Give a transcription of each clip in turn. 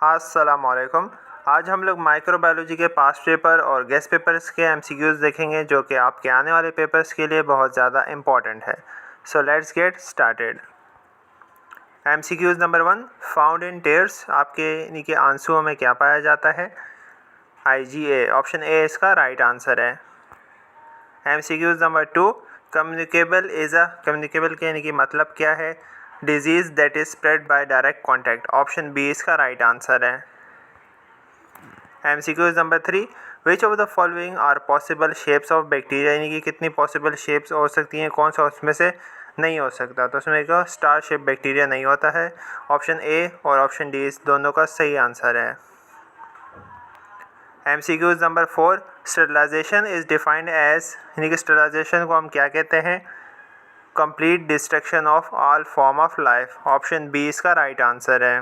अस्सलामुअलैकुम। आज हम लोग माइक्रोबायोलॉजी के पास्ट पेपर और गेस्ट पेपर्स के एमसीक्यूज़ देखेंगे जो कि आपके आने वाले पेपर्स के लिए बहुत ज़्यादा इम्पॉर्टेंट है। So let's get started. MCQs number 1, found in tears, आपके यानी कि आंसुओं में क्या पाया जाता है? IgA। ऑप्शन ए इसका राइट आंसर है। एमसीक्यूज़ नंबर 2, कम्युनिकेबल के यानी कि मतलब क्या है? Disease that is spread by direct contact. Option B इसका राइट आंसर है। MCQs number 3, which of the following are possible shapes of bacteria, यानी कि कितनी पॉसिबल शेप्स हो सकती हैं, कौन सा उसमें से नहीं हो सकता? तो उसमें एक स्टार शेप बैक्टीरिया नहीं होता है। ऑप्शन ए और ऑप्शन डी इस दोनों का सही आंसर है। MCQs number 4, sterilisation is defined as, यानी कि स्टरलाइजेशन को हम क्या कहते हैं? Complete destruction of all form of life. Option B इसका राइट आंसर है।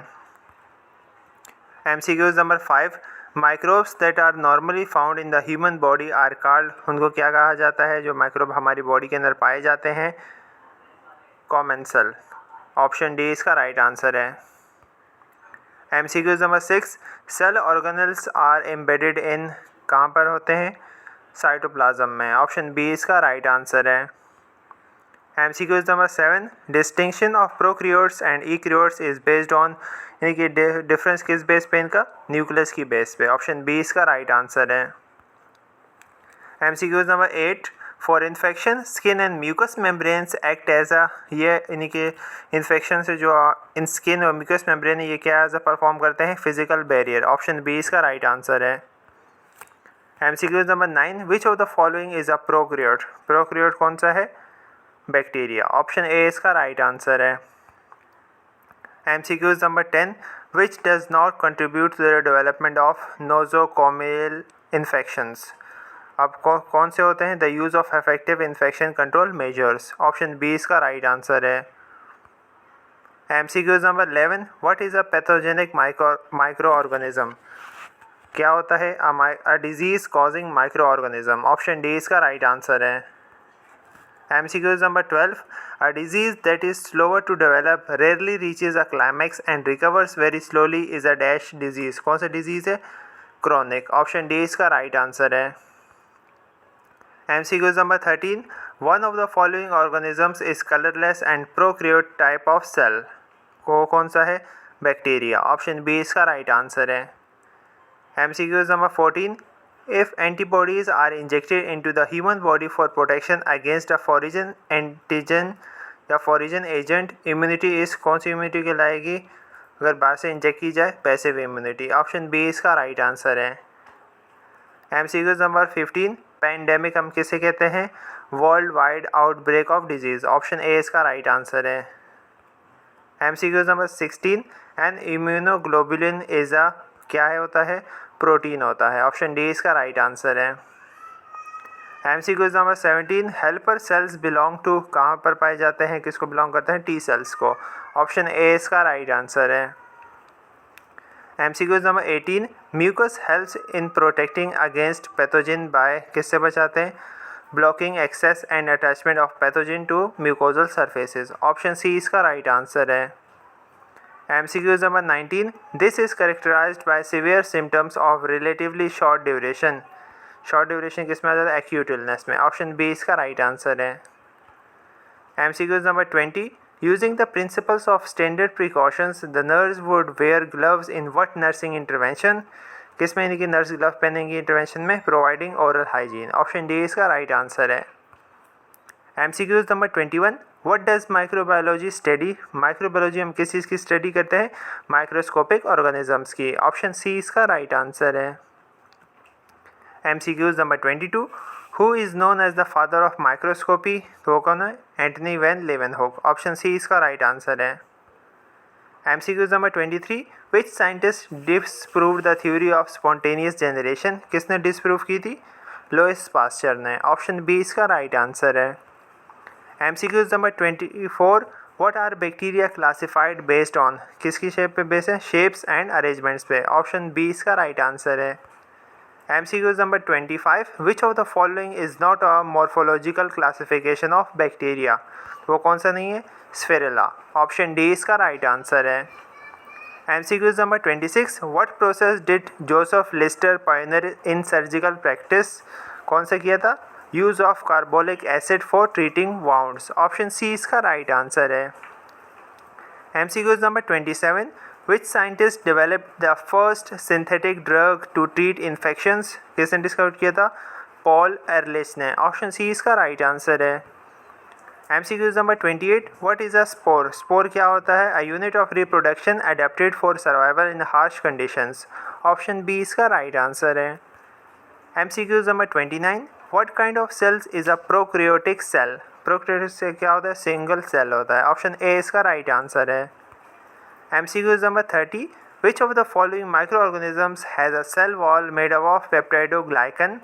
MCQs number 5, microbes that are normally found in the human body are called, उनको क्या कहा जाता है जो माइक्रोब हमारी बॉडी के अंदर पाए जाते हैं? कॉमेंसल। ऑप्शन डी इसका राइट आंसर है। MCQs number 6, cell organelles are embedded in, कहाँ पर होते हैं? साइटोप्लाज्म में। ऑप्शन बी इसका राइट आंसर है। MCQs number 7, distinction of prokaryotes and eukaryotes is based on, यानी कि डिफरेंस किस बेस पे इनका? न्यूक्लियस की बेस पे। ऑप्शन बी इसका राइट आंसर है। MCQs number 8, for infection skin and mucus membranes act as a, ये यानी कि इन्फेक्शन से जो इन स्किन और म्यूकस मेम्ब्रेन ये क्या एज अ परफॉर्म करते हैं? Physical barrier. ऑप्शन बी इसका राइट आंसर है। MCQs number 9, which of the following is a prokaryote, prokaryote कौन सा है? बैक्टीरिया। ऑप्शन ए इसका राइट आंसर है। MCQs number 10, which does not contribute to the development of nosocomial infections, अब कौन से होते हैं? The use of effective infection control measures. Option B इसका राइट आंसर है। MCQs number 11, what is a pathogenic microorganism, क्या होता है? A disease causing microorganism. Option D इसका राइट आंसर है। MCQs number 12, a disease that is slower to develop, rarely reaches a climax and recovers very slowly is a dash disease, कौन सा disease है? Chronic. Option D इसका right answer है। MCQs number 13, one of the following organisms is colourless and prokaryote type of cell, को कौन सा है? Bacteria. Option B इसका राइट आंसर है। MCQs number 14, if antibodies are injected into the human body for protection against a foreign antigen या foreign agent, immunity is, कौन सी immunity कहलाएगी अगर बाहर से इंजेक्ट की जाए? Passive immunity. ऑप्शन बी इसका राइट आंसर है। एमसीक्यूज़ नंबर 15, पैंडेमिक हम किसे कहते हैं? World wide outbreak of disease. Option A इसका राइट आंसर है। MCQs number 16, an immunoglobulin is a, क्या है होता है? प्रोटीन होता है। ऑप्शन डी इसका राइट आंसर है। MCQs number 17, helper cells belong to, कहाँ पर पाए जाते हैं? किसको बिलोंग करते हैं? टी सेल्स को। ऑप्शन ए इसका राइट आंसर है। MCQs number 18, mucus helps in protecting against pathogen by, किससे बचाते हैं? Blocking access and attachment of pathogen to mucosal surfaces. Option C इसका राइट आंसर है। MCQs number 19, this is characterised by severe symptoms of relatively short duration, short duration किस में आ जाता है? एक्यूट इलनेस में। ऑप्शन बी इसका right answer है। MCQs number 20, using the principles of standard precautions the nurse would wear gloves in what nursing intervention, किस में यानी कि नर्स ग्लव पहनेंगी इंटरवेंशन में? Providing oral hygiene. Option D इसका राइट आंसर है। MCQs number 21, what does microbiology study, microbiology हम किस चीज़ की स्टडी करते हैं? माइक्रोस्कोपिक ऑर्गेनिजम्स की। ऑप्शन सी इसका राइट आंसर है। MCQs number 22, who is known as the father of microscopy, तो वो कौन है? Antony van लेवेनहुक। ऑप्शन सी इसका राइट आंसर है। MCQs number 23, which scientist disproved the theory of spontaneous generation, किसने डिसप्रूव की थी? लुईस पास्चर ने। ऑप्शन बी इसका राइट आंसर है। MCQs number 24, what are bacteria classified based on, किसकी shape पे बेस है? शेप्स एंड अरेंजमेंट्स पे। ऑप्शन बी इसका राइट आंसर है। MCQs number 25, which of the following is not a morphological classification of bacteria, वो कौन सा नहीं है? स्फेरेला। ऑप्शन डी इसका राइट आंसर है। MCQs number 26, what process did Joseph Lister pioneer in surgical practice? कौन सा किया था? Use of carbolic acid for treating wounds. Option C इसका राइट आंसर है। MCQs number 27, which scientist developed the first synthetic drug to treat infections? किसने discover किया था? Paul एरलिस ने। ऑप्शन सी इसका राइट आंसर है। MCQs number 28, what is a spore? Spore क्या होता है? A unit of reproduction adapted for survival in harsh conditions. Option B इसका राइट आंसर है। MCQs number 29, what kind of cells is a prokaryotic cell? Prokaryotic से क्या होता है? Single cell होता है। ऑप्शन ए इसका राइट आंसर है। MCQs number 30, which of the following microorganisms has a cell wall made up of peptidoglycan?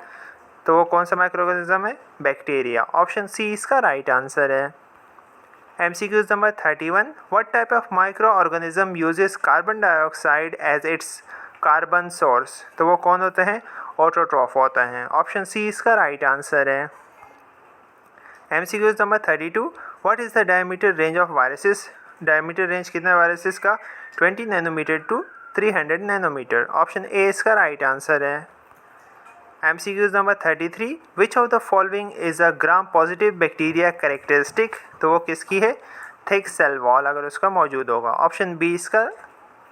तो वो कौन सा माइक्रो ऑर्गेनिज्म है? बैक्टीरिया। ऑप्शन सी इसका राइट आंसर है। MCQs number 31, what type of microorganism uses carbon dioxide as its carbon source? तो वो कौन होते हैं? ऑटोट्रॉफ होते हैं। ऑप्शन सी इसका राइट आंसर है। MCQs number 32, what is the diameter range of viruses? Diameter range कितना है वायरसेस का? 20 nanometer to 300 nanometer. Option A इसका राइट आंसर है। MCQs number 33, which of the following is a gram positive bacteria characteristic? तो वो किसकी है? Thick cell wall अगर उसका मौजूद होगा। ऑप्शन बी इसका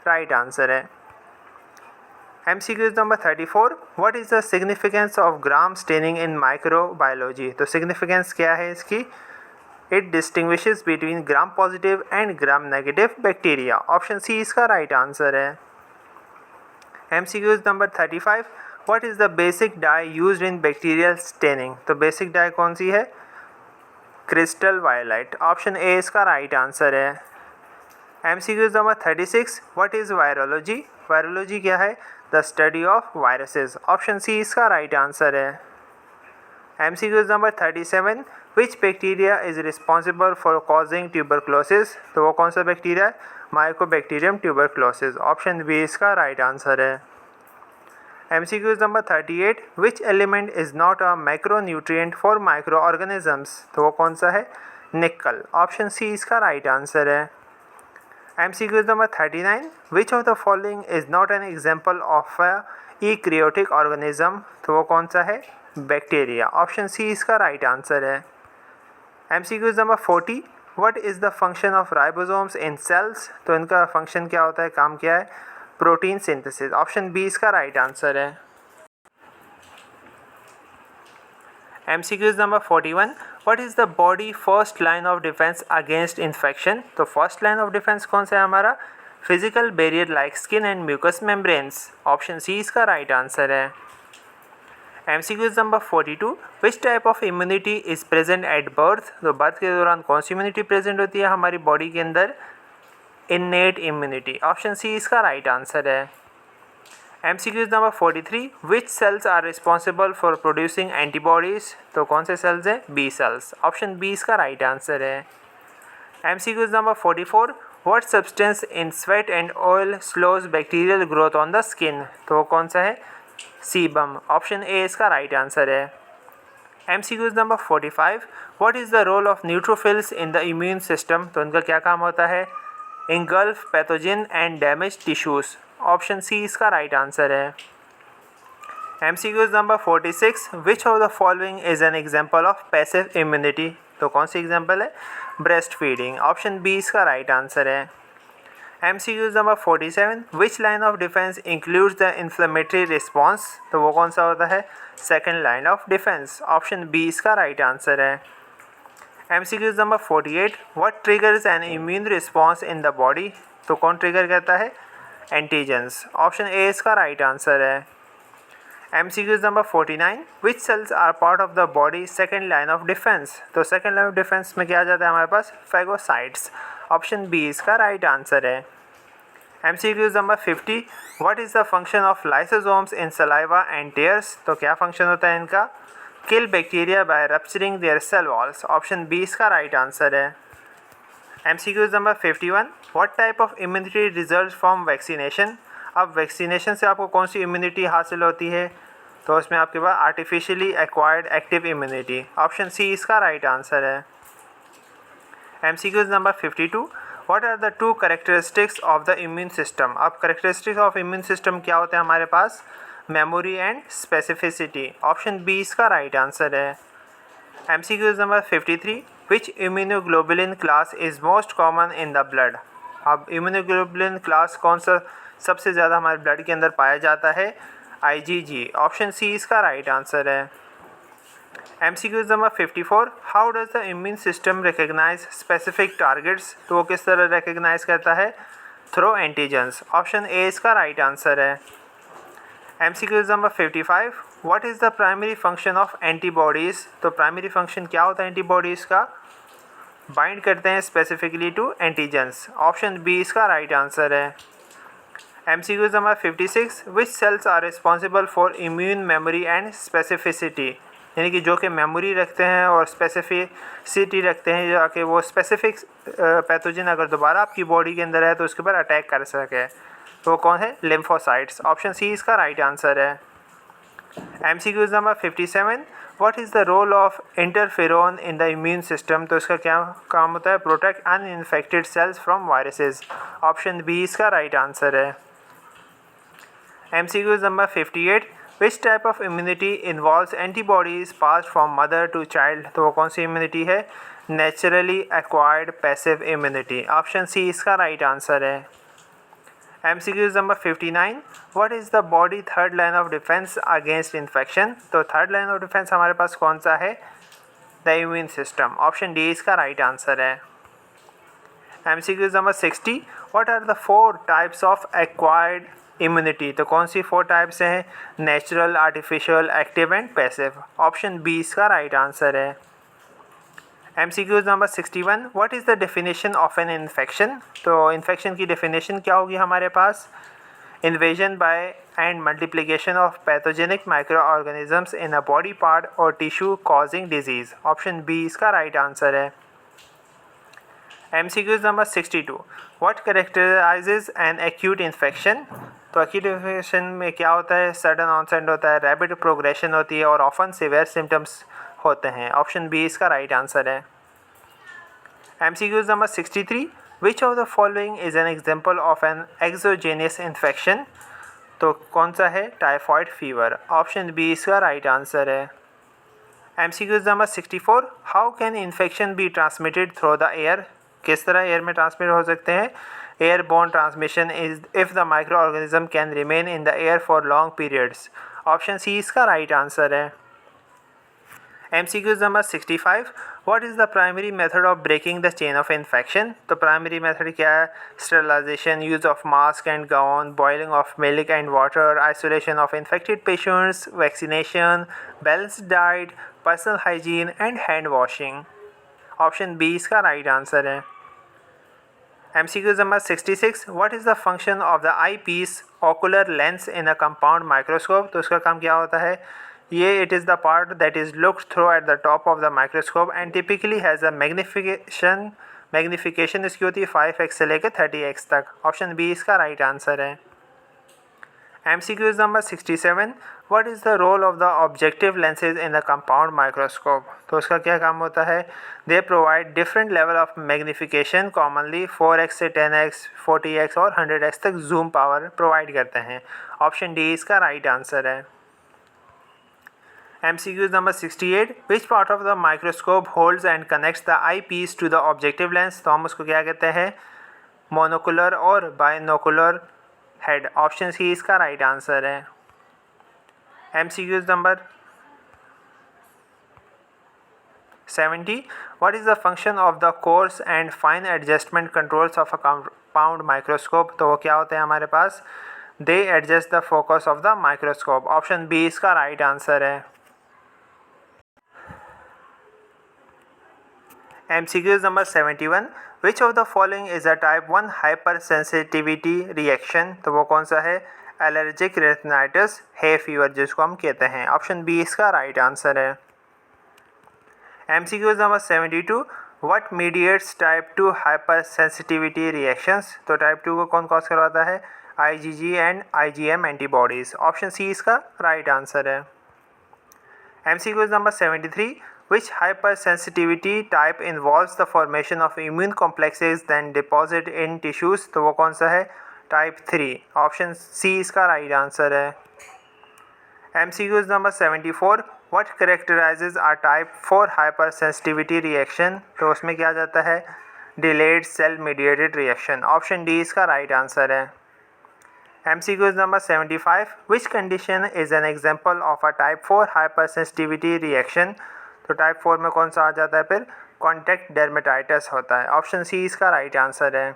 राइट आंसर है। MCQs number 34, what is the significance of gram staining in microbiology? तो significance क्या है इसकी? It distinguishes between gram positive and gram negative bacteria. Option C इसका राइट आंसर है। MCQs number 35, what is the basic dye used in bacterial staining? तो basic dye कौन सी है? Crystal violet. ऑप्शन ए इसका राइट आंसर है। MCQs number 36, what is virology? Virology क्या है? The study of viruses. Option C इसका right answer है। MCQs number 37, which bacteria is responsible for causing tuberculosis? तो वो कौन सा बैक्टीरिया है? Mycobacterium tuberculosis. ऑप्शन बी इसका राइट आंसर है। MCQs number 38, which element is not a macronutrient for microorganisms? तो वो कौन सा है? निकल। ऑप्शन सी इसका राइट आंसर है। MCQs number 39, which of the following is not an example of a eukaryotic organism? तो वो कौन सा है? बैक्टीरिया। ऑप्शन सी इसका राइट आंसर है। MCQs number 40, what is the function of ribosomes in cells? तो इनका फंक्शन क्या होता है? काम क्या है? Protein synthesis. ऑप्शन बी इसका राइट आंसर है। MCQs number 41, what is the body first line of defense against infection? तो फर्स्ट लाइन ऑफ डिफेंस कौन सा है हमारा? Physical barrier like skin and mucus membranes. Option C इसका right answer है। MCQs number 42, which type of immunity is present at birth? तो birth के दौरान कौन सी इम्यूनिटी प्रेजेंट होती है हमारी बॉडी के अंदर? Innate immunity. ऑप्शन सी इसका राइट आंसर है। MCQs number 43, which cells are responsible for producing antibodies? तो कौन से सेल्स हैं? B cells. ऑप्शन बी इसका राइट आंसर है। MCQs number 44, what substance in sweat and oil slows bacterial growth on the skin? तो वो कौन सा है? सीबम। ऑप्शन ए इसका राइट आंसर है। MCQs number 45, what is the role of neutrophils in the immune system? तो उनका क्या काम होता है? engulf pathogen and damage tissues. Option C इसका राइट आंसर है। MCQs number 46, which of the following is an example of passive immunity? तो कौन सी एग्जाम्पल है? Breast feeding. ऑप्शन बी इसका राइट आंसर है। MCQs number 47, which line of defense includes the inflammatory response? तो वो कौन सा होता है? Second line of defence. Option B इसका राइट आंसर है। MCQs number 48, what triggers an immune response in the body? तो कौन ट्रिगर करता है? एंटीजेंस। ऑप्शन ए इसका राइट आंसर है। MCQs number 49, which cells are part of the body second line of defense? तो second line of defence में क्या आ जाता है हमारे पास? फेगोसाइट्स। ऑप्शन बी इसका राइट आंसर है। MCQs number 50, what is the function of lysosomes in saliva and tears? तो क्या फंक्शन होता है इनका? Kill bacteria by rupturing their cell walls. Option B इसका राइट आंसर है। MCQs number 51, what type of immunity results from vaccination? अब vaccination से आपको कौन सी इम्यूनिटी हासिल होती है? तो उसमें आपके पास artificially acquired active immunity. Option C इसका राइट आंसर है। MCQs number 52, what are the two characteristics of the immune system. अब करेक्टरिस्टिक्स ऑफ इम्यून सिस्टम क्या होते हैं हमारे पास, memory and specificity. Option B इसका राइट आंसर है। MCQ number 53, which immunoglobulin class is most common in the blood. अब immunoglobulin class कौन सा सबसे ज़्यादा हमारे ब्लड के अंदर पाया जाता है, IgG। ऑप्शन सी इसका राइट आंसर है। MCQ number 54, how does the immune system recognise specific targets. तो वो किस तरह रिकग्नाइज करता है, थ्रो एंटीजेंस। ऑप्शन ए इसका राइट आंसर है। MCQ number 55, what is the primary function of antibodies. तो प्राइमरी फंक्शन क्या होता है एंटीबॉडीज़ का, बाइंड करते हैं specifically to antigens. Option B इसका राइट आंसर है। MCQ number 56, which cells are responsible for immune memory and specificity. यानी कि जो कि मेमोरी रखते हैं और स्पेसिफिसिटी रखते हैं, जाके वो स्पेसिफिक पैथोजन अगर दोबारा आपकी बॉडी के अंदर है तो उसके ऊपर अटैक कर सके, तो कौन है, लिम्फोसाइट्स। ऑप्शन सी इसका राइट आंसर है। MCQ number 57, what is the role of interferon in the immune system. तो इसका क्या काम होता है, protect uninfected cells from viruses. Option B इसका राइट आंसर है। MCQ number 58, which type of immunity involves antibodies pass from mother to child. तो वो कौन सी इम्यूनिटी है, naturally acquired passive immunity. Option C इसका राइट आंसर है। MCQ number 59, what is the body third line of defence against infection. तो third line of defence हमारे पास कौन सा है, the immune system. Option D इसका राइट आंसर है। MCQ number 60, what are the 4 types of acquired immunity. तो कौन सी 4 टाइप्स हैं, natural, artificial, active and passive. Option B इसका राइट आंसर है। MCQ number 61, what is the definition of an infection. तो infection की definition क्या होगी हमारे पास, invasion by and multiplication of pathogenic microorganisms in a body part और tissue causing disease. Option B इसका राइट आंसर है। MCQ number 62, what characterises an acute infection. तो एक्यूट इन्फेक्शन में क्या होता है, सडन ऑनसेट होता है, रैपिड प्रोग्रेशन होती है और ऑफन सीवियर सिम्टम्स होते हैं। ऑप्शन बी इसका राइट आंसर है। MCQ number 63, which of the following is an example of an exogenous infection. तो कौन सा है, टाइफॉइड फीवर। ऑप्शन बी इसका राइट आंसर है। MCQ number 64, how can infection be transmitted through the air. किस तरह air में ट्रांसमिट हो सकते हैं, airborne transmission is if the microorganism can remain in the air for long periods. Option C इसका right answer है। MCQ number 65, what is the primary method of breaking the chain of infection. तो primary method क्या है, sterilisation, use of mask and gown, boiling of milk and water, isolation of infected patients, vaccination, balanced diet, personal hygiene and hand washing. Option B इसका right answer है। MCQ number 66, what is the function of the eyepiece ocular lens in a compound microscope. तो इसका काम क्या होता है, ये it is the part that is looked through at the top of the microscope and typically has a magnification इसकी होती है 5x से लेकर 30x तक। ऑप्शन बी इसका राइट आंसर है। MCQ number 67, what is the role of the objective lenses in the compound microscope. तो उसका क्या काम होता है, they provide different level of magnification, commonly 4x से 10x, 40x और 100x तक जूम पावर प्रोवाइड करते हैं। ऑप्शन डी इसका राइट आंसर है। MCQ number 68, which part of the microscope holds and connects the eyepiece to the objective lens. तो हम उसको क्या कहते हैं, मोनोकुलर और बाइनोकुलर हेड। ऑप्शन सी इसका राइट आंसर है। MCQ number 70, what is the function of the coarse and fine adjustment controls of a compound microscope. तो वो क्या होते हैं हमारे पास, they adjust the focus of the microscope. Option B इसका राइट आंसर है। MCQ number 71, which of the following is a type 1 hypersensitivity reaction. तो वो कौन सा है, एलर्जिक रेटिनाइटिस, हे फीवर जिसको हम कहते हैं। ऑप्शन बी इसका राइट आंसर है। MCQ number 72, what mediates type 2 hypersensitivity reactions. तो टाइप 2 को कौन कॉज करवाता है, IgG and IgM antibodies. Option C इसका राइट आंसर है। MCQ number 73, Which hypersensitivity type involves the formation of immune complexes then deposit in tissues? तो वो कौन सा है? टाइप 3, ऑप्शन सी इसका राइट आंसर है। MCQs number 74, what characterises are type 4 hypersensitivity reaction? तो उसमें क्या जाता है? Delayed cell mediated reaction, option D इसका राइट आंसर है। MCQs number 75, which condition is an example of a type 4 hypersensitivity reaction? तो टाइप 4 में कौन सा आ जाता है फिर? कॉन्टैक्ट डर्मेटाइटिस होता है, ऑप्शन सी इसका राइट आंसर है।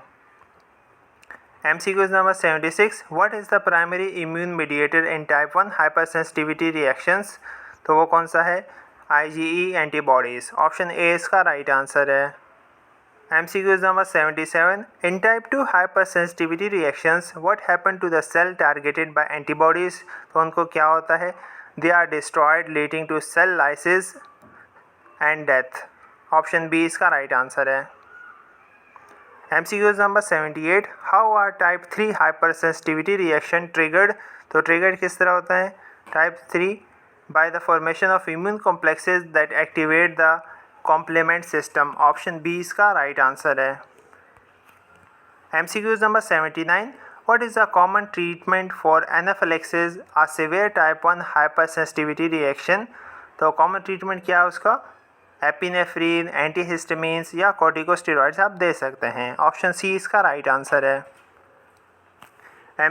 MCQs number 76, what is the primary immune mediator in type 1 hypersensitivity reactions? तो वो कौन सा है? IgE एंटीबॉडीज़, ऑप्शन ए इसका राइट आंसर है। MCQs number 77, in type 2 hypersensitivity reactions what happen to the cell targeted by antibodies? तो उनको क्या होता है? They are destroyed leading to cell lysis and death, option B इसका right answer है। MCQs number 78, how are type 3 hypersensitivity reaction triggered? तो triggered किस तरह होता है? Type 3 by the formation of immune complexes that activate the complement system, option B इसका right answer है। MCQs number 79, what is the common treatment for anaphylaxis a severe type 1 hypersensitivity reaction? तो common treatment क्या है उसका? Epinephrine, antihistamines या corticosteroids आप दे सकते हैं, ऑप्शन सी इसका राइट आंसर है।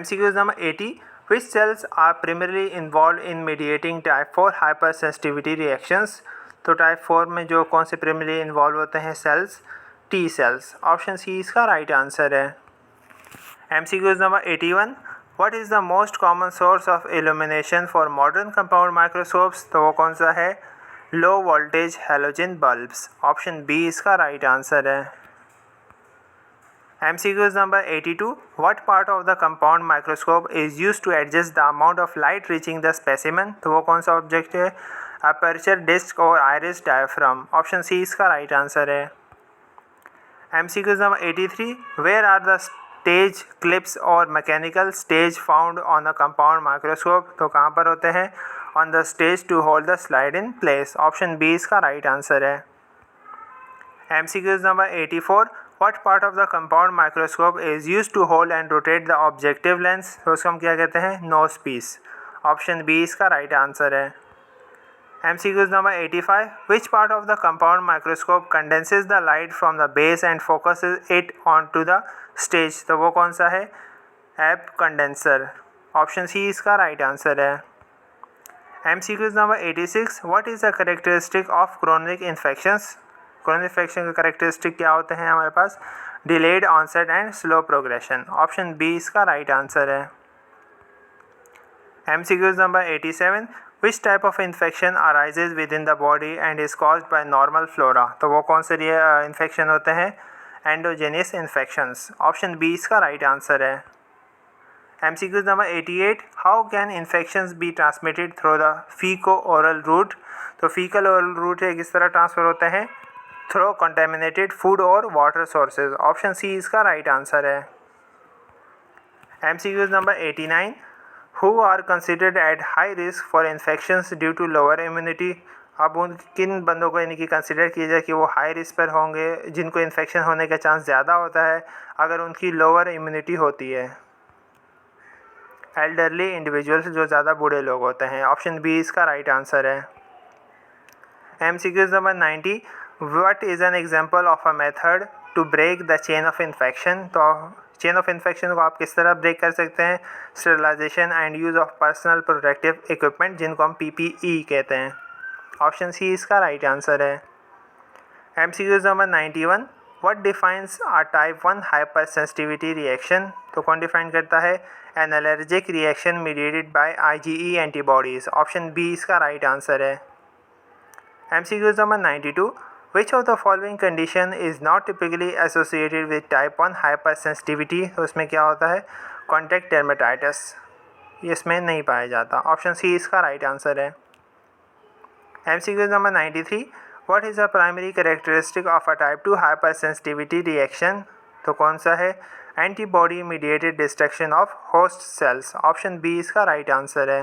MCQs number 80, which cells are primarily involved in mediating type 4 hypersensitivity reactions? तो टाइप 4 में जो कौन से प्राइमरी इन्वॉल्व होते हैं cells? T cells, option C इसका राइट आंसर है। MCQs number 81, what is the most common source of illumination for modern compound microscopes? तो वो कौन सा है? Low voltage halogen bulbs, option B इसका राइट आंसर है। MCQs number 82, what part of the compound microscope is used to adjust the amount of light reaching the specimen? तो वो कौन सा ऑब्जेक्ट है? अपर्चर डिस्क और आइरिस डायफ्राम, ऑप्शन सी इसका right answer है। MCQs number 83, where are the stage clips और mechanical stage found on the compound microscope? तो कहाँ पर होते हैं? On the stage to hold the slide in place, option B इसका right answer है। MCQs number 84, what part of the compound microscope is used to hold and rotate the objective lens? तो उसको हम क्या कहते हैं? नोज पीस, ऑप्शन बी इसका right answer है। MCQs number 85, which part of the compound microscope condenses the light from the base and focuses it onto the stage? तो वो कौन सा है? एब कंडेंसर, ऑप्शन सी इसका राइट आंसर है। MCQs number 86, what is the characteristic of chronic infections? Chronic infection के characteristic क्या होते हैं हमारे पास? Delayed onset and slow progression, option B इसका राइट आंसर है। MCQs number 87, which type of infection arises within the body and is caused by normal flora? तो वो कौन से इन्फेक्शन होते हैं? एंडोजेनियस इन्फेक्शंस, ऑप्शन बी इसका right answer है। MCQs number 88, how can infections be transmitted through the faeco oral route? तो faecal oral route है, किस तरह ट्रांसफ़र होते हैं? थ्रो कंटेमिनेटेड फूड और वाटर सोर्सेज, ऑप्शन सी इसका राइट आंसर है। MCQs number 89, who are considered at high risk for infections due to lower immunity? अब उन किन बंदों को यानी कि कंसिडर किया जाए कि वो हाई रिस्क पर होंगे, जिनको इन्फेक्शन होने का चांस ज़्यादा होता है अगर उनकी लोअर इम्यूनिटी होती है? एल्डरली इंडिविजुअल्स, जो ज़्यादा बूढ़े लोग होते हैं, ऑप्शन बी इसका राइट आंसर है। MCQs number 90, what is an example of a method to break the chain of infection? तो चेन ऑफ इन्फेक्शन को आप किस तरह ब्रेक कर सकते हैं? Sterilisation and use of personal protective equipment, जिनको हम PPE कहते हैं, ऑप्शन सी इसका राइट आंसर है। MCQs number 91, what defines a type 1 hypersensitivity reaction? तो कौन डिफाइन करता है? An allergic reaction mediated by IgE antibodies, option B इसका राइट आंसर है। MCQs number 92, which of the following condition is not typically associated with type 1 hypersensitivity? तो उसमें क्या होता है? कॉन्टैक्ट डर्मेटाइटिस, ये इसमें नहीं पाया जाता, ऑप्शन सी इसका राइट आंसर है। MCQs number 93, what is the primary characteristic of a type 2 hypersensitivity reaction? तो कौन सा है? Antibody mediated destruction of host cells, option B इसका राइट आंसर है।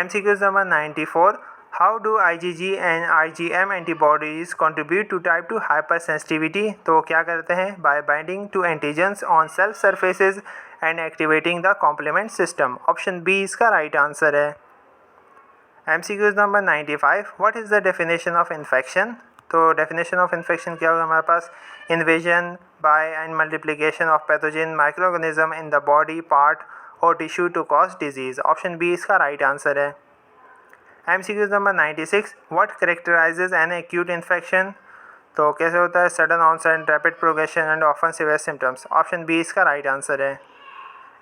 MCQs number 94, how do IgG and IgM antibodies contribute to type 2 hypersensitivity? तो क्या करते हैं? By binding to antigens on cell surfaces and activating the complement system. Option B इसका right answer है। MCQs number 95, what is the definition of infection? तो definition of infection क्या होगा हमारे पास? Invasion by and multiplication of pathogen microorganism in the body part और tissue to cause disease. Option B इसका right answer है। MCQs number 96, what characterises an acute infection? तो कैसे होता है? Sudden onset, rapid progression and often severe symptoms. Option B इसका right answer है।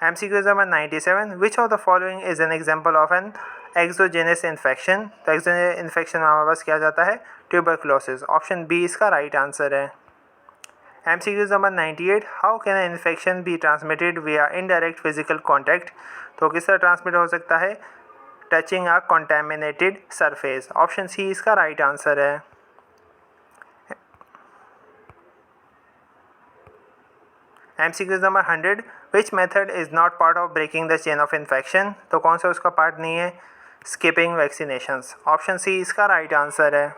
MCQs number 97, which of the following is an example of an exogenous infection? तो exogenous infection में हमारे पास क्या जाता है? ट्यूबरकुलोसिस। ऑप्शन बी इसका राइट आंसर है। MCQs number 98, how can an infection be transmitted via indirect physical contact? तो किस तरह ट्रांसमिट हो सकता है? Touching a contaminated surface. Option C इसका राइट आंसर है। MCQs number 100, which method is not part of breaking the chain of infection? तो कौन सा उसका पार्ट नहीं है? Skipping vaccinations. ऑप्शन सी इसका राइट आंसर है।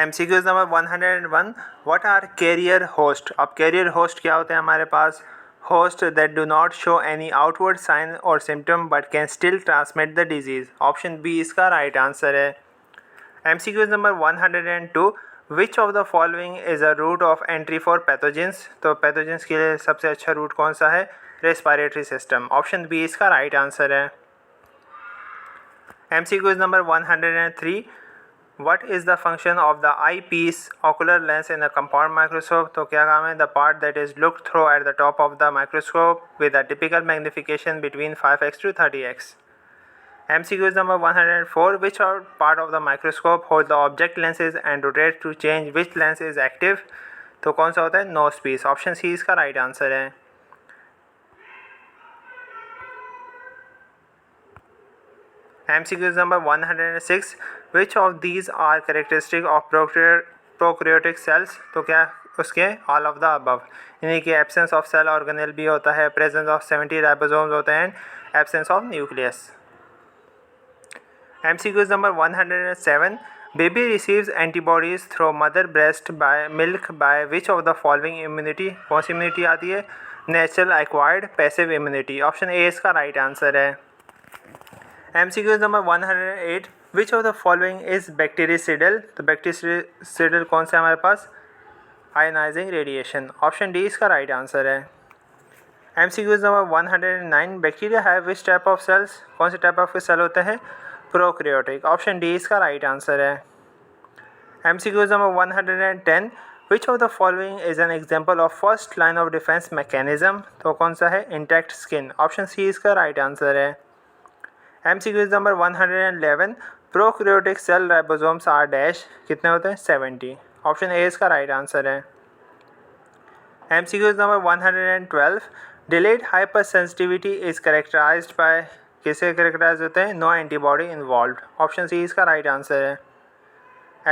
MCQs number 101, what are carrier host? अब कैरियर होस्ट क्या होते हैं हमारे पास? Host that do not show any outward sign और symptom but can still transmit the disease. Option B इसका राइट आंसर है। MCQs number 102, which of the following is a route of entry for pathogens? तो pathogens के लिए सबसे अच्छा route कौन सा है? Respiratory system. ऑप्शन बी इसका राइट आंसर है। MCQs number 103, what is the function of the eyepiece ocular lens in a compound microscope? तो क्या काम है? The part that is looked through at the top of the microscope with a typical magnification between 5x to 30x. MCQs number 104, which part of the microscope holds the object lenses and rotates to change which lens is active? तो कौन सा होता है? Nose piece. Option C इसका right answer है। MCQs number 106, which of these are characteristic of prokaryotic cells? तो क्या उसके? ऑल ऑफ द अबव, यानी कि एब्सेंस ऑफ सेल ऑर्गेनेल भी होता है, प्रेजेंस ऑफ 70 राइबोसोम्स होते हैं, absence of nucleus. MCQs number 107, baby receives antibodies through mother breast by milk by which of the following immunity? कौन सी इम्यूनिटी आती है? Natural acquired passive immunity. Option A इसका राइट आंसर है। MCQs number 108, which of the following is bactericidal? तो bactericidal कौन सा है हमारे पास? Ionising radiation. ऑप्शन डी इसका राइट आंसर है। MCQs number 109, bacteria have which type of cells? कौन से टाइप ऑफ सेल होते हैं? प्रोकैरियोटिक। ऑप्शन डी इसका राइट आंसर है। MCQs number 110, which of the following is an example of first line of defence mechanism? तो कौन सा है? Intact skin. ऑप्शन सी इसका राइट आंसर है। MCQs number 111, prokaryotic cell ribosomes are dash, कितने होते हैं? 70। ऑप्शन ए इसका राइट आंसर है। MCQs number 112, delayed hypersensitivity is characterised by, किसे करेक्टराइज होते हैं? No antibody involve. Option C इसका राइट आंसर है।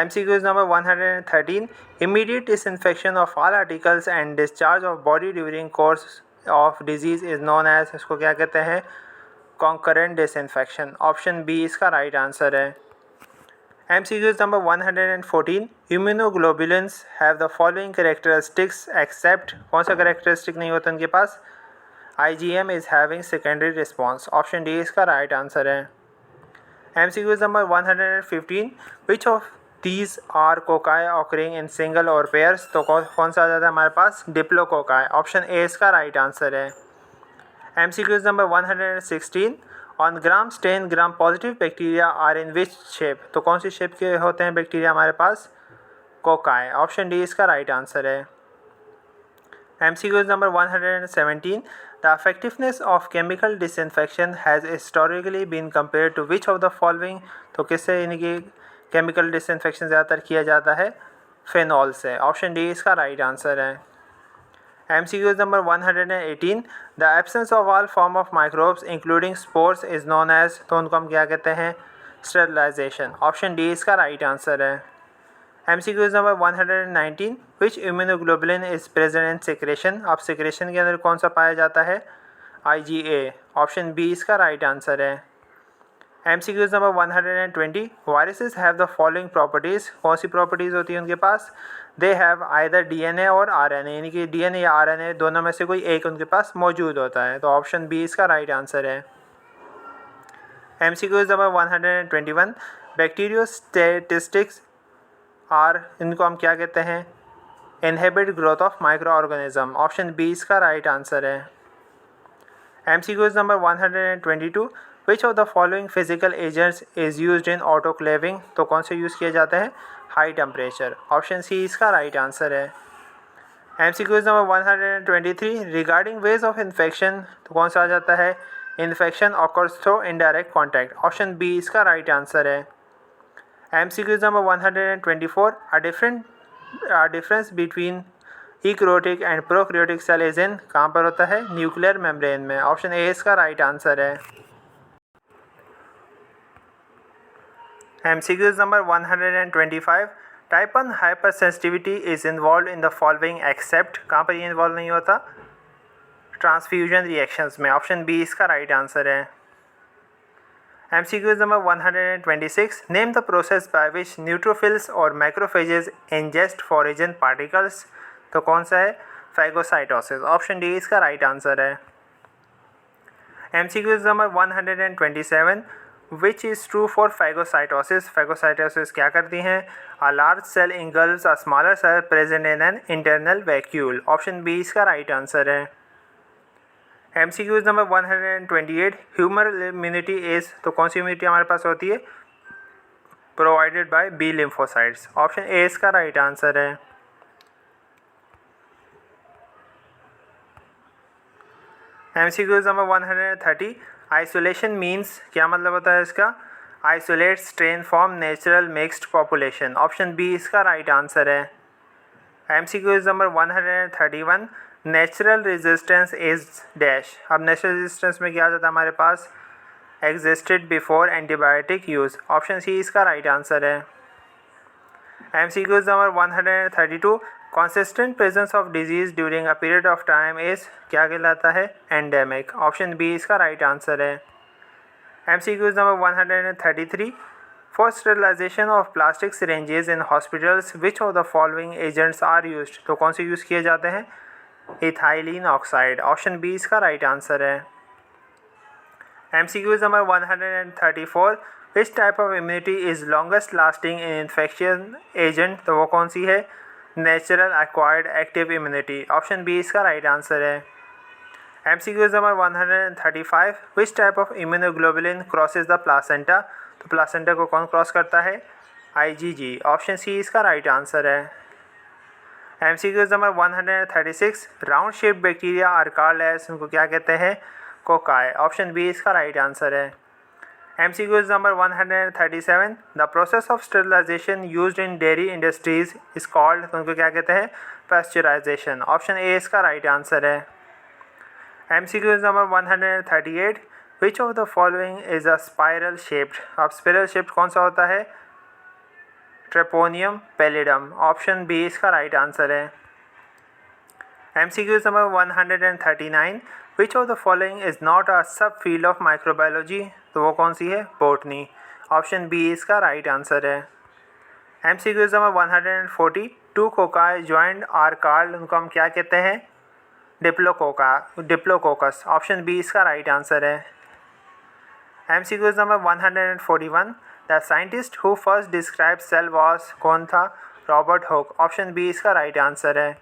MCQs number 113, immediate disinfection of all articles and discharge of body during course of disease is known as, इसको क्या कहते हैं? Concurrent disinfection. Option B इसका राइट आंसर है। MCQs number 114, immunoglobulins have the following characteristics except, कौन सा characteristic नहीं होता उनके पास? IgM is having secondary response. Option D इसका राइट आंसर है। MCQs number 115, which of these are cocci occurring in single और पेयर्स? तो कौन सा आ जाता है हमारे पास? डिप्लोकोकाई। ऑप्शन ए इसका राइट आंसर है। MCQs number 116, on gram stain gram positive bacteria are in which shape? तो कौन सी शेप के होते हैं बैक्टीरिया हमारे पास? कोकाई। ऑप्शन डी इसका राइट आंसर है। MCQs number 117, the effectiveness of chemical disinfection has historically been compare to which of the following? तो किससे, यानी कि केमिकल डिसइंफेक्शन ज़्यादातर किया जाता है? फिनॉल से। ऑप्शन डी इसका राइट आंसर है। MCQs number 118, the absence of all form of microbes including spores is known as, तो उनको हम क्या कहते हैं? स्टेरिलाइजेशन। ऑप्शन डी इसका राइट आंसर है। MCQs number 119, which immunoglobulin is present in secretion? अब सिक्रेशन के अंदर कौन सा पाया जाता है? IgA, ऑप्शन बी इसका राइट आंसर है। MCQs number 120, viruses have the following properties, कौन सी प्रॉपर्टीज़ होती है उनके पास? दे हैव आइदर DNA और RNA, यानी कि DNA या RNA दोनों में से कोई एक उनके पास मौजूद होता है, तो ऑप्शन बी इसका राइट आंसर है। MCQs नंबर 121, बैक्टीरियोस्टेटिस्टिक्स आर, इनको हम क्या कहते हैं? Inhibit growth of microorganism, option B इसका राइट आंसर है। MCQs number 122, which of the following physical agents is used in autoclaving, तो कौन से यूज़ किए जाते हैं? हाई टेम्परेचर, ऑप्शन सी इसका राइट आंसर है। MCQs number 123, regarding ways of infection, तो कौन सा आ जाता है? Infection occurs through indirect contact, option B इसका राइट आंसर है। MCQs number 124, difference between eukaryotic and prokaryotic cell is in, कहाँ पर होता है? न्यूक्लियर मेम्ब्रेन में, ऑप्शन ए इसका राइट आंसर है। MCQs number 125, type 1 hypersensitivity is involved in the following except, कहाँ पर ये इन्वॉल्व नहीं होता? ट्रांसफ्यूजन रिएक्शंस में, ऑप्शन बी इसका राइट आंसर है। MCQs number 126, name the process by which neutrophils और मैक्रोफेजेस इंजेस्ट फॉरेजन पार्टिकल्स, तो कौन सा है? फैगोसाइटोसिस, ऑप्शन डी इसका राइट आंसर है। MCQs number 127, which is true for phagocytosis, phagocytosis क्या करती हैं? A large cell engulfs a smaller cell present in an internal vacuole, option B इसका राइट आंसर है। MCQs number 128, humoral immunity is, तो कौन सी immunity हमारे पास होती है? Provided by B lymphocytes, option A इसका राइट आंसर है। MCQs नंबर 130, आइसोलेशन मीन्स, क्या मतलब होता है इसका? Isolate strain from natural mixed population, option B इसका राइट आंसर है। MCQs number 131, natural resistance is dash, अब नेचुरल रेजिस्टेंस में क्या आ जाता है हमारे पास? Existed before antibiotic use, option C इसका राइट आंसर है। MCQs number 132, consistent presence of disease during a period of time is, क्या कहलाता है? एंडेमिक, ऑप्शन बी इसका राइट आंसर है। MCQs number 133, for sterilization of plastic syringes in hospitals which of the following agents are used, तो कौन से use किए जाते हैं? इथाइलिन ऑक्साइड, ऑप्शन बी इसका राइट आंसर है। MCQs number 134, which type of immunity is longest lasting in infection agent, तो वो कौन सी है? Natural acquired active immunity, option B इसका राइट आंसर है। MCQs number 135, which type of immunoglobulin crosses the placenta, तो placenta को कौन क्रॉस करता है? IgG, ऑप्शन सी इसका राइट आंसर है। MCQs number 136, round shape bacteria are called as, उनको क्या कहते हैं? कोकाई, ऑप्शन बी इसका राइट आंसर है। MCQs number 137, the process of sterilisation used in dairy industries is called, तो उनको क्या कहते हैं? पास्चराइजेशन, ऑप्शन ए इसका राइट आंसर है। MCQs number 138, which of the following is a spiral shaped, अब स्पाइरल शेप्ड कौन सा होता है? ट्रेपोनियम पैलिडम, ऑप्शन बी इसका राइट आंसर है। MCQs number 139, which of the following is not a sub field of microbiology, तो वो कौन सी है? बोटनी, ऑप्शन बी इसका राइट आंसर है। MCQs number 140, two cocci joint are called, उनको हम क्या कहते हैं? डिप्लोकोकस, ऑप्शन बी इसका राइट आंसर है। MCQs number 141, the scientist who first describe cell was, कौन था? रॉबर्ट हुक, ऑप्शन बी इसका राइट आंसर है।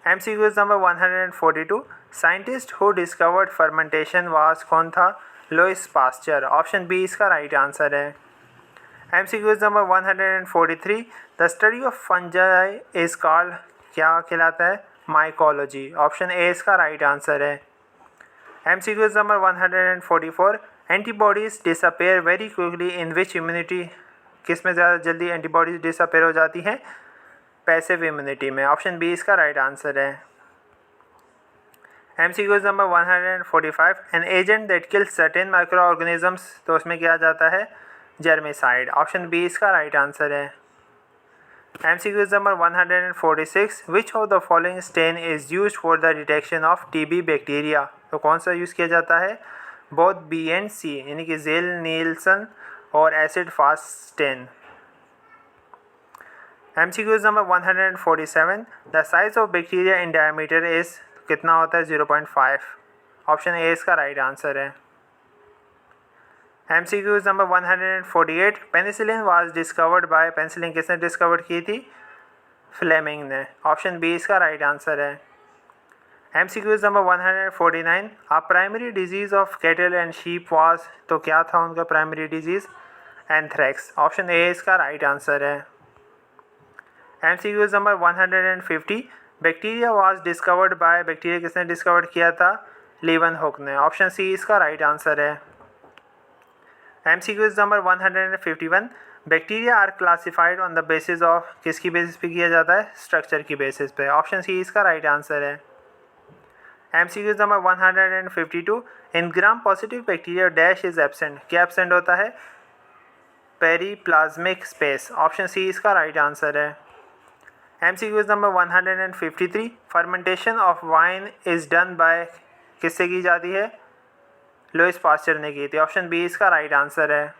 MCQs number 142, scientist who discovered fermentation was, कौन था? लुइस पास्चर, ऑप्शन बी इसका right answer है। MCQs number 143, the study of fungi is called, क्या कहलाता है? माइकोलॉजी, ऑप्शन ए इसका राइट आंसर है। MCQs number 144, antibodies disappear very quickly in which immunity, किस में ज़्यादा जल्दी एंटीबॉडीज डिसअपेयर हो जाती हैं? पैसिव इम्यूनिटी में, ऑप्शन बी इसका राइट आंसर है। MCQs number 145, an agent that kills certain micro organisms, तो उसमें क्या जाता है? जर्मिसाइड, ऑप्शन बी इसका राइट आंसर है। MCQ number 146, which of the following stain is used for the detection of TB bacteria? तो कौन सा यूज़ किया जाता है? बोथ बी एंड सी, यानी कि जेल नीलसन और acid fast stain. MCQ number 147, the size of bacteria in diameter is, कितना होता है? 0.5। ऑप्शन ए इसका राइट आंसर है। MCQ number 148, penicillin was discovered by, penicillin किसने डिस्कवर की थी? फ्लेमिंग ने। ऑप्शन बी इसका राइट आंसर है। MCQ number 149, a primary disease of cattle and sheep was, तो क्या था उनका primary disease? Anthrax. Option A इसका राइट आंसर है। MCQ number 150, bacteria was discovered by, bacteria किसने डिस्कवर किया था? लीवनहुक ने। ऑप्शन सी इसका राइट आंसर है। MCQ number 151, bacteria are classified on the basis of, किसकी बेसिस पे किया जाता है? स्ट्रक्चर की बेसिस पे। ऑप्शन सी इसका राइट आंसर है। MCQ number 152, in gram positive bacteria dash is absent, क्या एब्सेंट होता है? Periplasmic space. ऑप्शन सी इसका राइट आंसर है। MCQ number 153, fermentation of wine is done by, किससे की जाती है? लुईस पास्चर ने की थी। ऑप्शन बी इसका राइट आंसर है।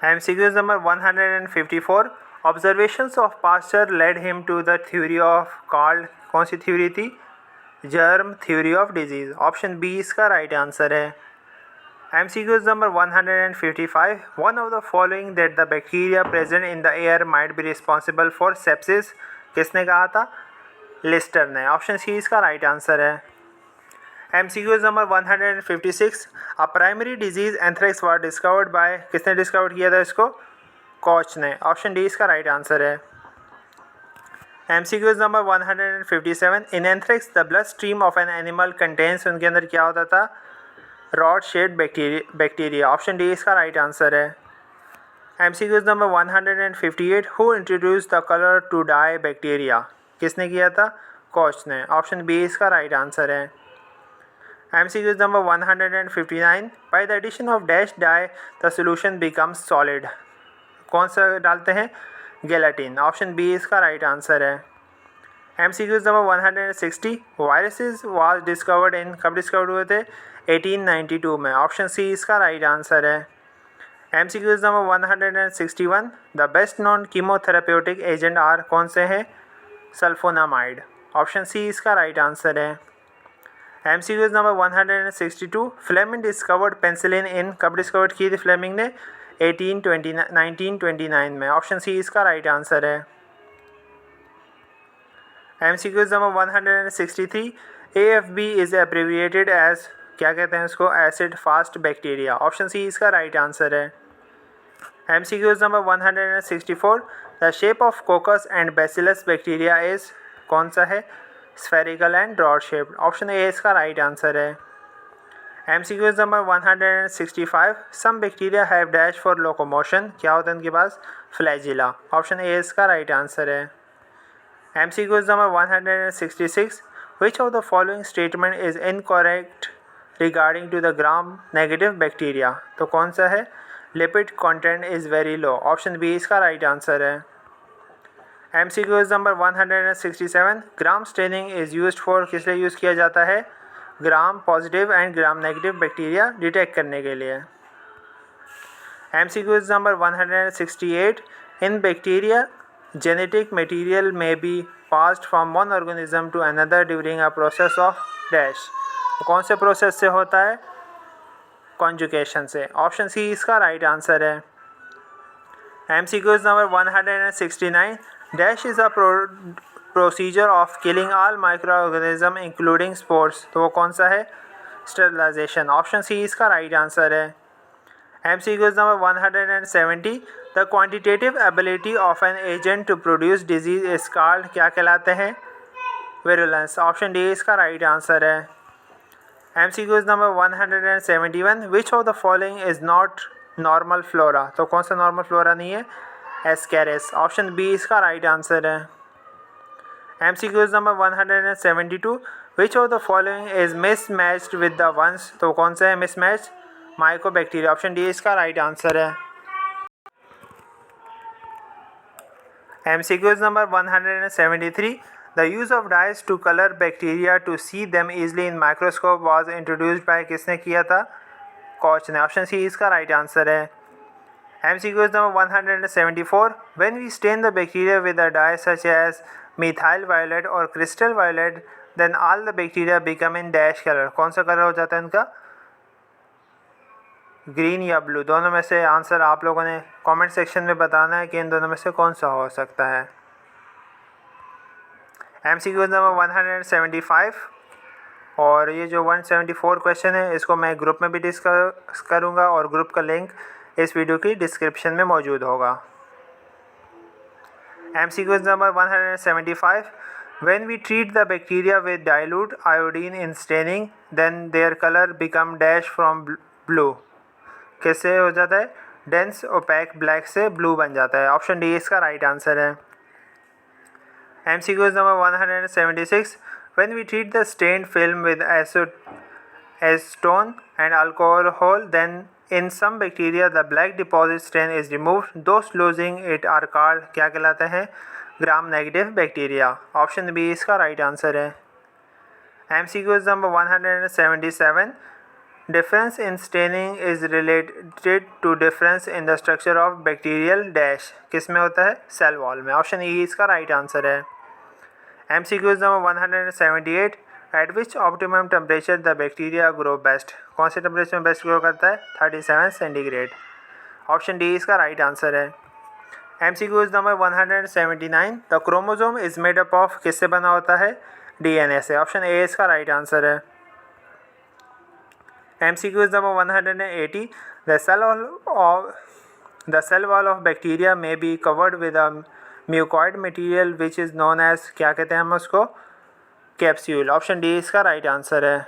MCQ number 154, observations of Pasteur led him to the theory of called, कौन सी थ्योरी थी? Germ theory of disease. Option B इसका राइट आंसर है। MCQ number 155, one of the following that the bacteria present in the air might be responsible for sepsis, किसने कहा था? Lister ने। Option C इसका राइट आंसर है। MCQ number 156, a primary disease anthrax was discovered by, किसने discover किया था इसको? कॉच ने। ऑप्शन डी इसका राइट आंसर है। MCQ number 157, in anthrax the blood stream of an animal contains, उनके अंदर क्या होता था? Rod shaped bacteria. Option D इसका राइट आंसर है। MCQ number 158, who introduce the colour to dye bacteria, किसने किया था? कॉच ने। ऑप्शन बी इसका राइट आंसर है। MCQ number 159, by the addition of dash dye the solution becomes solid, कौन सा डालते हैं? गेलाटिन। ऑप्शन बी इसका राइट आंसर है। MCQ number 160, viruses was discovered in, कब डिस्कवर्ड हुए थे? 1892 में। ऑप्शन सी इसका राइट आंसर है। MCQ number 161, the best non chemotherapeutic agent are, कौन से हैं? सल्फोनामाइड। ऑप्शन सी इसका राइट आंसर है। MCQ number 162, Fleming discovered penicillin in, कब डिस्कवर्ड की थी फ्लेमिंग ने? 1929 में। ऑप्शन सी इसका राइट आंसर है। MCQ number 163, AFB is abbreviated as, क्या कहते हैं उसको? Acid fast bacteria. Option C इसका राइट आंसर है। MCQ number 164, the shape of coccus and bacillus bacteria is, कौन सा है? Spherical and rod shaped. Option A इसका राइट आंसर है। MCQ number 165, some bacteria have dash for locomotion, क्या होता है उनके पास? फ्लैजिला। ऑप्शन ए इसका राइट आंसर है। MCQ number 166, which of the following statement is incorrect regarding to the gram negative bacteria, तो कौन सा है? Lipid content is very low. Option B इसका राइट आंसर है। MCQ number 167, gram staining is used for, किस लिए use किया जाता है? Gram positive and gram negative bacteria detect करने के लिए। MCQ number 168, in bacteria genetic material may be passed from one organism to another during a process of dash, कौन से प्रोसेस से होता है? कॉन्जुगेशन से। ऑप्शन सी इसका राइट आंसर है। MCQ number 169, dash is a procedure of killing all microorganism including spores, तो वो कौन सा है? स्टेरिलाइजेशन। ऑप्शन सी इसका राइट आंसर है। MCQ number 170, the quantitative ability of an agent to produce disease is called, क्या कहलाते हैं? विरुलेंस। ऑप्शन डी इसका राइट आंसर है। MCQ number 171, which of the following is not normal flora, तो कौन सा नॉर्मल फ्लोरा नहीं है? एस्केरिस। ऑप्शन बी इसका राइट आंसर है। MCQ number 172, which of the following is mismatched with the ones, तो कौन सा है मिसमैच? माइकोबैक्टीरिया। ऑप्शन डी इसका राइट आंसर है। MCQs number 173. The use of dyes to color bacteria to see them easily in microscope was introduced by किसने किया था? Koch ने। ऑप्शन सी इसका राइट आंसर है। MCQs number 174. When we stain the bacteria with a dye such as methyl violet or crystal violet, then all the bacteria become in dash color. कौन सा colour हो जाता है इनका? Green या blue, दोनों में से आंसर आप लोगों ने कमेंट सेक्शन में बताना है कि इन दोनों में से कौन सा हो सकता है। MCQ नंबर 175 और ये जो 174 क्वेश्चन है इसको मैं ग्रुप में भी डिस्कस करूँगा और ग्रुप का लिंक इस वीडियो की डिस्क्रिप्शन में मौजूद होगा। MCQ number 175. When we treat the bacteria with dilute iodine in staining, then their color become dash from blue. कैसे हो जाता है? डेंस ओपैक ब्लैक से ब्लू बन जाता है। ऑप्शन डी इसका राइट आंसर है। MCQ number 176. When we treat the stained film with acetone and alcohol, then in some bacteria the black deposit stain is removed. Those losing it are called क्या कहलाते हैं? Gram negative bacteria. Option B इसका right answer है। MCQ number 177. Difference in staining is related to difference in the structure of bacterial dash. किस में होता है? Cell wall में। ऑप्शन ई इसका राइट आंसर है। MCQ number 178. At which optimum temperature the bacteria grow best? कौन से temperature में बेस्ट ग्रो करता है? 37 सेंटीग्रेड। ऑप्शन डी इसका राइट आंसर है। MCQ number 179. The chromosome is made up of किससे बना होता है? DNA से। ऑप्शन ए इसका राइट आंसर है। MCQ number 180. The cell wall of bacteria may be covered with a mucoid material which is known as क्या कहते हैं हम उसको? कैप्सूल। ऑप्शन डी इसका राइट आंसर है।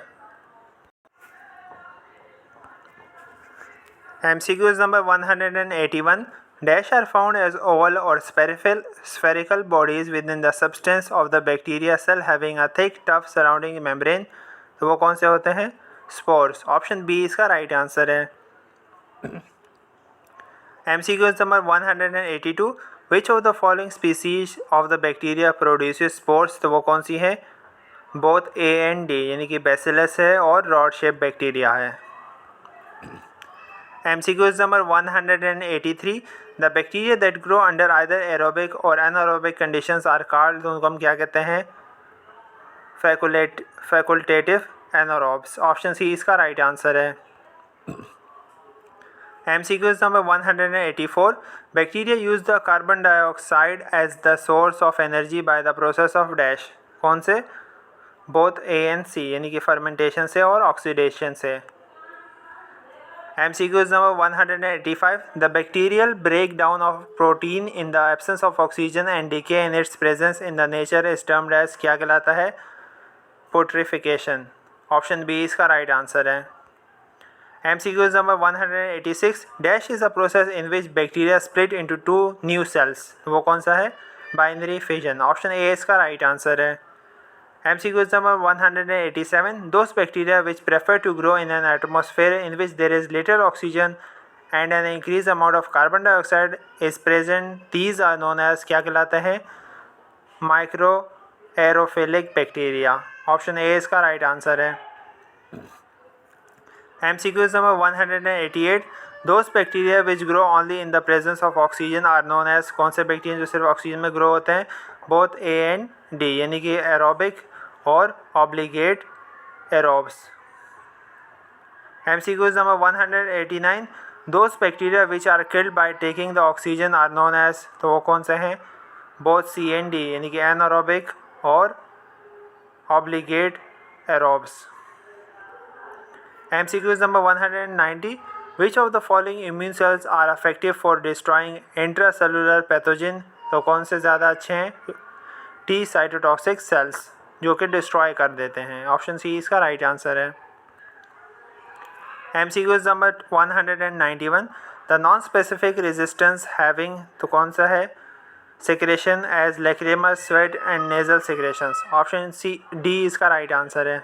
MCQ number 181. Dash are found as oval or spherical bodies within the substance of the bacteria cell having a thick tough surrounding membrane. तो वो कौन से होते हैं? स्पोर्स। ऑप्शन बी इसका right answer है। MCQ number 182. Which of the following species of the bacteria produces spores? तो वो कौन सी है? बोथ ए एंड डी, यानी कि बैसिलस है और रॉड शेप बैक्टीरिया है। MCQ number 183. The bacteria that grow under either aerobic or anaerobic conditions are called, तो उनको हम क्या कहते हैं? फैकुल्टेटिव एनारोब्स। ऑप्शन सी इसका राइट आंसर है। MCQ number 184. Bacteria use the carbon dioxide as the source of energy by the process of dash. कौन से? बोथ ए एंड सी, यानी कि फर्मेंटेशन से और ऑक्सीडेशन से। MCQ number 185. The bacterial breakdown of protein in the absence of oxygen and decay in its presence in the nature is termed as क्या कहलाता है? पुट्रिफिकेशन। ऑप्शन बी इसका right answer है। MCQ number 186. Dash is a process in which bacteria split into two new cells. वो कौन सा है? Binary fission. Option A इसका राइट आंसर है। MCQ number 187. Those bacteria which prefer to grow in an atmosphere in which there is little oxygen and an increased amount of carbon dioxide is present, these are known as क्या कहलाते हैं? Micro aerophilic bacteria. Option A इसका right answer है। MCQ number 188. Those bacteria which grow only in the presence of oxygen are known as कौन से bacteria जो सिर्फ oxygen में ग्रो होते हैं? बोथ ए एंड डी, यानी कि एरोबिक और obligate aerobes. MCQ number 189. Those bacteria which are killed by taking the oxygen are known as, तो वो कौन से हैं? बोथ सी एंड डी, यानी कि एनारोबिक और obligate aerobes. MCQ number 190. Which of the following immune cells are effective for destroying intracellular pathogen? तो कौन से ज़्यादा अच्छे हैं? टी साइटोटॉक्सिक सेल्स, जो कि डिस्ट्रॉय कर देते हैं। ऑप्शन सी इसका राइट आंसर है। MCQ number 191. The non specific resistance having, तो कौन सा है? Secretion as lacrimal, sweat and nasal secretions. Option C D इसका राइट आंसर है।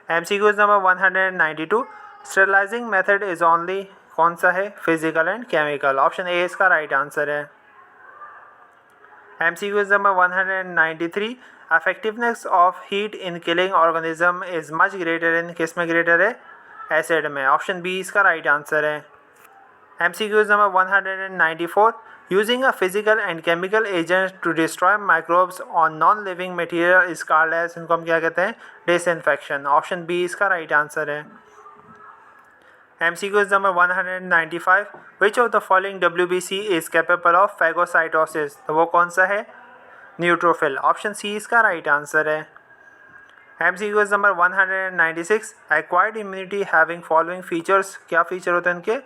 MCQ number 192. Sterilizing method is only कौन सा है? Physical and chemical. Option A इसका राइट आंसर है। MCQ number 193, effectiveness of heat in killing organism is much greater in, किस में greater है? एसिड में। ऑप्शन बी इसका राइट आंसर है। MCQ number 194, using a physical and chemical agent to destroy microbes on non living material is called as, इनको हम क्या कहते हैं? डिसइंफेक्शन। ऑप्शन बी इसका राइट आंसर है। MCQ number 195, which of the following WBC is capable of phagocytosis, तो वो कौन सा है? न्यूट्रोफिल। ऑप्शन सी इसका राइट आंसर है। MCQ number 196, acquired immunity having following features, क्या फीचर होते हैं उनके?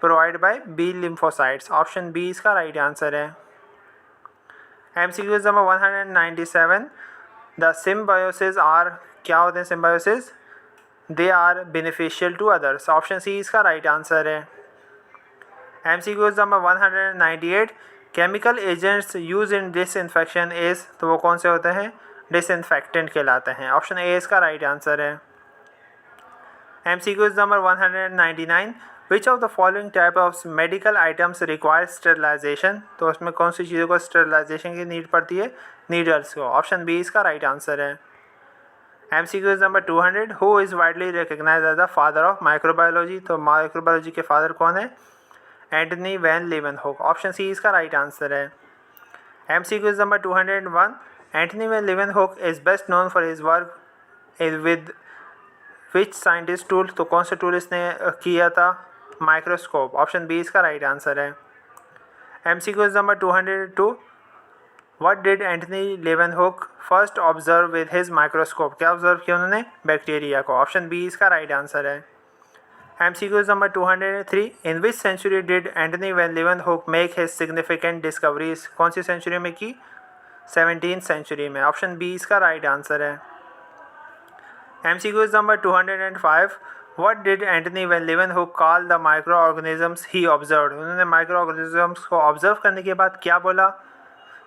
Provide by B lymphocytes. Option B इसका राइट आंसर है। MCQ number 197, the symbiosis are, क्या होते हैं symbiosis? They are beneficial to others. Option C इसका राइट आंसर है। MCQ number 198, chemical agents use in disinfection is, तो वो कौन से होते हैं? डिसइंफेक्टेंट कहलाते हैं। ऑप्शन ए इसका राइट आंसर है। MCQ number 199, which of the following type of medical items require sterilisation, तो उसमें कौन सी चीज़ों को स्टेरिलाइजेशन की नीड पड़ती है? नीडल्स को। ऑप्शन बी इसका राइट आंसर है। MCQ number 200, who is widely recognise as the father of microbiology, तो माइक्रोबायोलॉजी के फादर कौन है? Antony van Leeuwenhoek. Option C इसका राइट आंसर है। MCQ number 201, Antony van Leeuwenhoek is best known for his work with which scientist tool, तो कौन से tool इसने किया था? माइक्रोस्कोप। ऑप्शन बी इसका राइट आंसर है। MCQ number 202, what did Antony Leeuwenhoek first observe with his microscope, क्या observe किया उन्होंने? बैक्टीरिया को। ऑप्शन बी इसका राइट आंसर है। MCQ number 203, in which century did Antony van Leeuwenhoek make his significant discoveries, कौन सी century में की? 17th सेंचुरी में। ऑप्शन बी इसका राइट आंसर है। MCQ number 205, what did Antony van Leeuwenhoek call the micro organisms he observe, उन्होंने micro organisms को observe करने के बाद क्या बोला?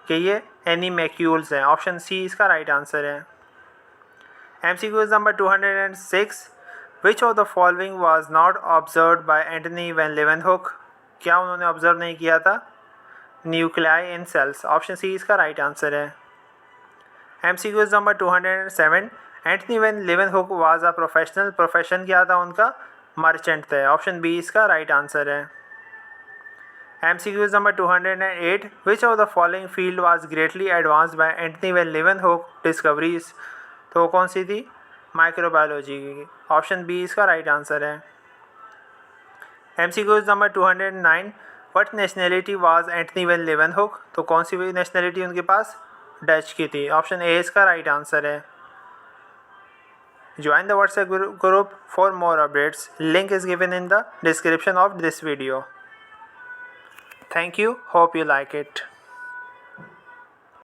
कि ये एनीमैक्यूल्स हैं। ऑप्शन सी इसका राइट आंसर है। MCQ number 206, which of the following was not observed by Antony van Leeuwenhoek, क्या उन्होंने ऑब्जर्व नहीं किया था? Nuclei in cells. Option C इसका राइट आंसर है। MCQ number 207, Antony van Leeuwenhoek was a professional, profession क्या था उनका? मर्चेंट थे। ऑप्शन बी इसका राइट आंसर है। MCQ number 208, which of the following field was greatly advanced by Antony van Leeuwenhoek discoveries, तो कौन सी थी? माइक्रोबायोलॉजी की। ऑप्शन बी इसका राइट आंसर है। MCQ number 209, what nationality was Antony van Leeuwenhoek, तो कौन सी नेशनलिटी उनके पास? डच की थी। ऑप्शन ए इसका राइट आंसर है। Join the WhatsApp group for more updates. Link is given in the description of this video. Thank you. Hope you like it.